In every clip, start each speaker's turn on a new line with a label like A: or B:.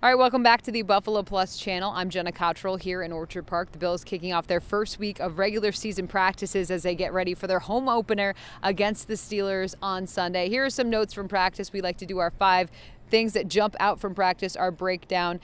A: All right, welcome back to the Buffalo Plus channel. I'm Jenna Cottrell here in Orchard Park. The Bills kicking off their first week of regular season practices as they get ready for their home opener against the Steelers on Sunday. Here are some notes from practice. We like to do our 5 things that jump out from practice, our breakdown.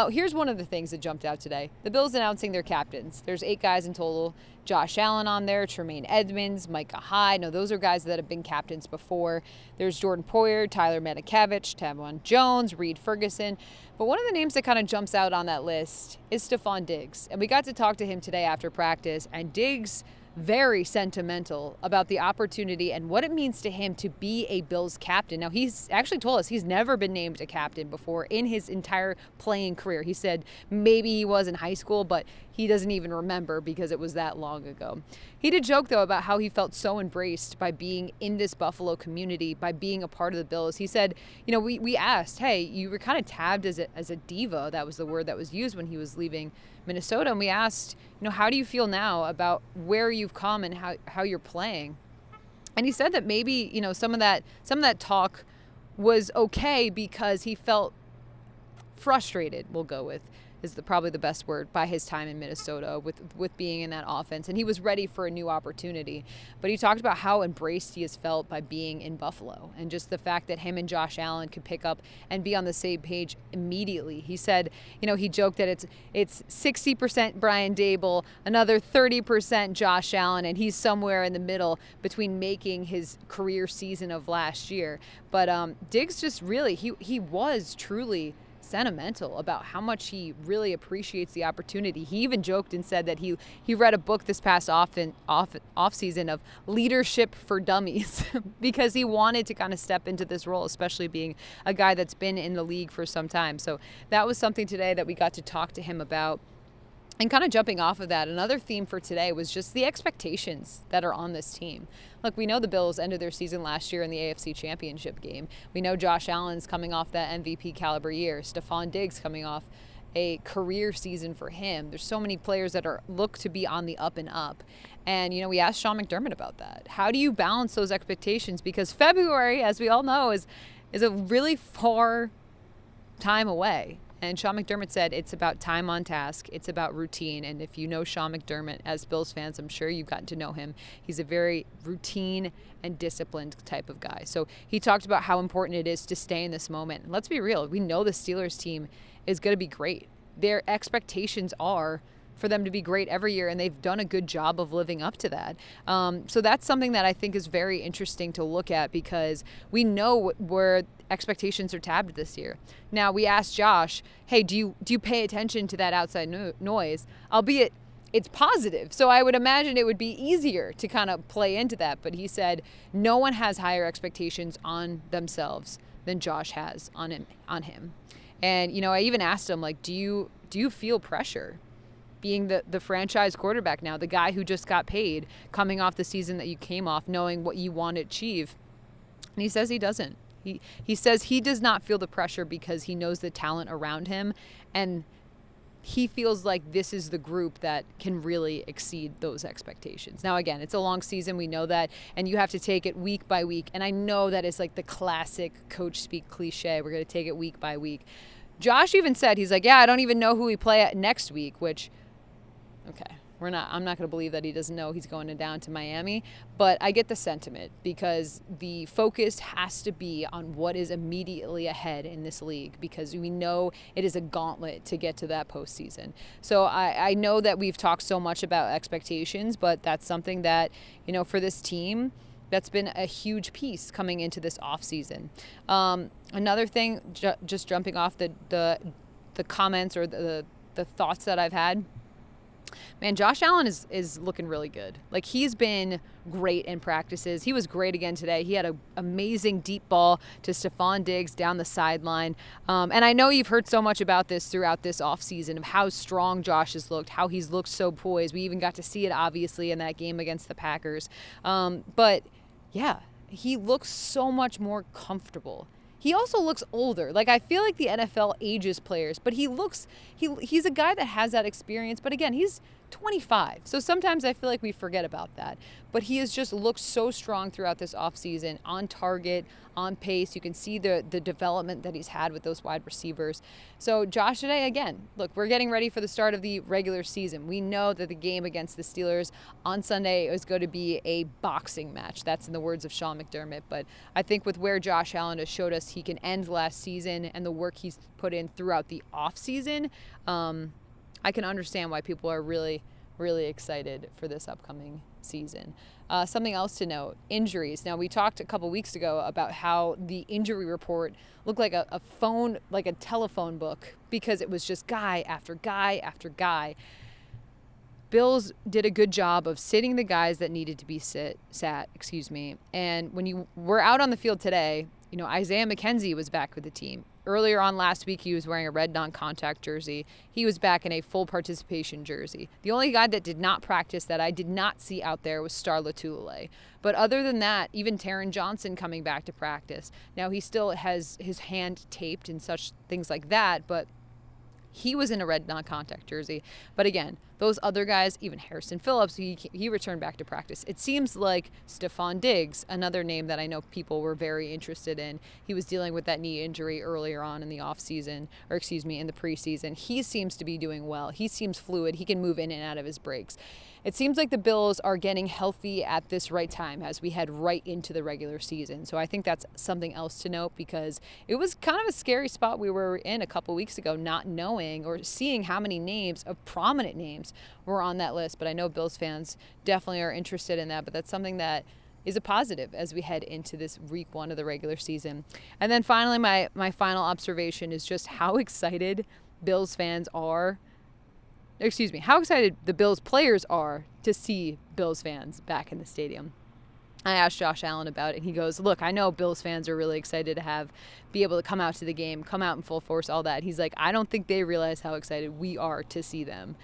A: Here's one of the things that jumped out today. The Bills announcing their captains. There's 8 guys in total. Josh Allen on there, Tremaine Edmonds, Micah Hyde. No, those are guys that have been captains before. There's Jordan Poyer, Tyler Matakevich, Tavon Jones, Reed Ferguson. But one of the names that kind of jumps out on that list is Stefon Diggs. And we got to talk to him today after practice, and Diggs very sentimental about the opportunity and what it means to him to be a Bills captain. Now, he's actually told us he's never been named a captain before in his entire playing career. He said maybe he was in high school, but he doesn't even remember because it was that long ago. He did joke, though, about how he felt so embraced by being in this Buffalo community, by being a part of the Bills. He said, we asked, hey, you were kind of tabbed as a diva. That was the word that was used when he was leaving Minnesota. And we asked, how do you feel now about where you've come and how you're playing? And he said that maybe, some of that talk was okay because he felt frustrated, we'll go with, is probably the best word, by his time in Minnesota with being in that offense. And he was ready for a new opportunity. But he talked about how embraced he has felt by being in Buffalo and just the fact that him and Josh Allen could pick up and be on the same page immediately. He said, he joked that it's 60% Brian Dable, another 30% Josh Allen, and he's somewhere in the middle between making his career season of last year. But Diggs just really, he was truly sentimental about how much he really appreciates the opportunity. He even joked and said that he read a book this past off season of leadership for dummies because he wanted to kind of step into this role, especially being a guy that's been in the league for some time. So that was something today that we got to talk to him about. And kind of jumping off of that, another theme for today was just the expectations that are on this team. Look, we know the Bills ended their season last year in the AFC Championship game. We know Josh Allen's coming off that MVP caliber year. Stefon Diggs coming off a career season for him. There's so many players that look to be on the up and up. And, we asked Sean McDermott about that. How do you balance those expectations? Because February, as we all know, is a really far time away. And Sean McDermott said it's about time on task. It's about routine. And if you know Sean McDermott as Bills fans, I'm sure you've gotten to know him. He's a very routine and disciplined type of guy. So he talked about how important it is to stay in this moment. And let's be real. We know the Steelers team is going to be great. Their expectations are for them to be great every year, and they've done a good job of living up to that. So that's something that I think is very interesting to look at because we know where expectations are tabbed this year. Now, we asked Josh, hey, do you pay attention to that outside noise? Albeit it's positive. So I would imagine it would be easier to kind of play into that. But he said no one has higher expectations on themselves than Josh has on him. And, I even asked him, do you feel pressure? Being the franchise quarterback now, the guy who just got paid, coming off the season that you came off, knowing what you want to achieve. And he says he doesn't. He says he does not feel the pressure because he knows the talent around him, and he feels like this is the group that can really exceed those expectations. Now, again, it's a long season. We know that, and you have to take it week by week. And I know that it's like the classic coach speak cliche. We're going to take it week by week. Josh even said, he's like, yeah, I don't even know who we play at next week, which... Okay, I'm not going to believe that he doesn't know he's going down to Miami, but I get the sentiment because the focus has to be on what is immediately ahead in this league because we know it is a gauntlet to get to that postseason. So I know that we've talked so much about expectations, but that's something that, for this team, that's been a huge piece coming into this offseason. Another thing, just jumping off the comments or the thoughts that I've had, man, Josh Allen is looking really good. He's been great in practices. He was great again today. He had an amazing deep ball to Stefon Diggs down the sideline. And I know you've heard so much about this throughout this offseason of how strong Josh has looked, how he's looked so poised. We even got to see it, obviously, in that game against the Packers. But, yeah, he looks so much more comfortable. He also looks older. I feel like the NFL ages players, but he's a guy that has that experience. But again, he's 25. So sometimes I feel like we forget about that. But he has just looked so strong throughout this offseason, on target, on pace. You can see the development that he's had with those wide receivers. So Josh today, again, look, we're getting ready for the start of the regular season. We know that the game against the Steelers on Sunday is going to be a boxing match. That's in the words of Sean McDermott. But I think with where Josh Allen has showed us he can end last season and the work he's put in throughout the offseason, I can understand why people are really, really excited for this upcoming season. Something else to note, injuries. Now, we talked a couple weeks ago about how the injury report looked like a telephone book, because it was just guy after guy after guy. Bills did a good job of sitting the guys that needed to be sat. And when you were out on the field today, Isaiah McKenzie was back with the team. Earlier on last week, he was wearing a red non-contact jersey. He was back in a full participation jersey. The only guy that did not practice that I did not see out there was Star Lotulelei. But other than that, even Taron Johnson coming back to practice. Now, he still has his hand taped and such things like that, but he was in a red non-contact jersey. But again, those other guys, even Harrison Phillips, he returned back to practice. It seems like Stephon Diggs, another name that I know people were very interested in. He was dealing with that knee injury earlier on in the offseason, in the preseason. He seems to be doing well. He seems fluid. He can move in and out of his breaks. It seems like the Bills are getting healthy at this right time as we head right into the regular season. So I think that's something else to note, because it was kind of a scary spot we were in a couple weeks ago, not knowing or seeing how many names of prominent names were on that list. But I know Bills fans definitely are interested in that, but that's something that is a positive as we head into this week 1 of the regular season. And then finally, my final observation is just how excited Bills fans are. How excited the Bills players are to see Bills fans back in the stadium. I asked Josh Allen about it, and he goes, look, I know Bills fans are really excited to be able to come out to the game, come out in full force, all that. He's like, I don't think they realize how excited we are to see them.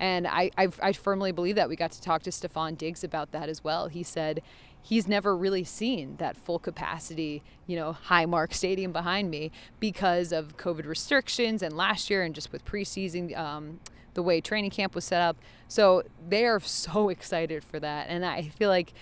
A: And I firmly believe that. We got to talk to Stephon Diggs about that as well. He said he's never really seen that full capacity, Highmark Stadium behind me because of COVID restrictions and last year and just with preseason, the way training camp was set up. So they are so excited for that. And I feel like,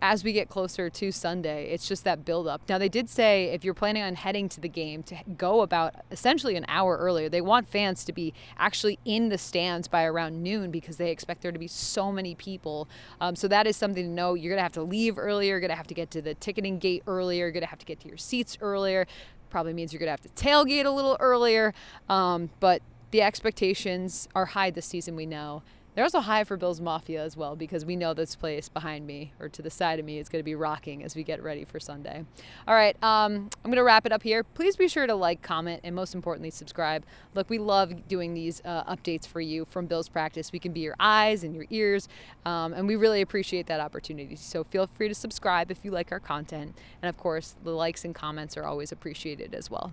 A: as we get closer to Sunday, it's just that build-up. Now, they did say if you're planning on heading to the game, to go about essentially an hour earlier. They want fans to be actually in the stands by around noon because they expect there to be so many people. So that is something to know. You're going to have to leave earlier. You're going to have to get to the ticketing gate earlier. You're going to have to get to your seats earlier. Probably means you're going to have to tailgate a little earlier. But the expectations are high this season, we know. They're also high for Bills Mafia as well, because we know this place behind me or to the side of me is going to be rocking as we get ready for Sunday. All right, I'm going to wrap it up here. Please be sure to like, comment, and most importantly, subscribe. Look, we love doing these updates for you from Bills practice. We can be your eyes and your ears, and we really appreciate that opportunity. So feel free to subscribe if you like our content. And of course, the likes and comments are always appreciated as well.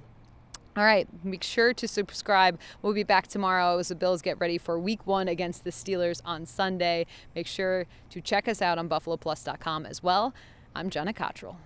A: All right, make sure to subscribe. We'll be back tomorrow as the Bills get ready for week 1 against the Steelers on Sunday. Make sure to check us out on buffaloplus.com as well. I'm Jenna Cottrell.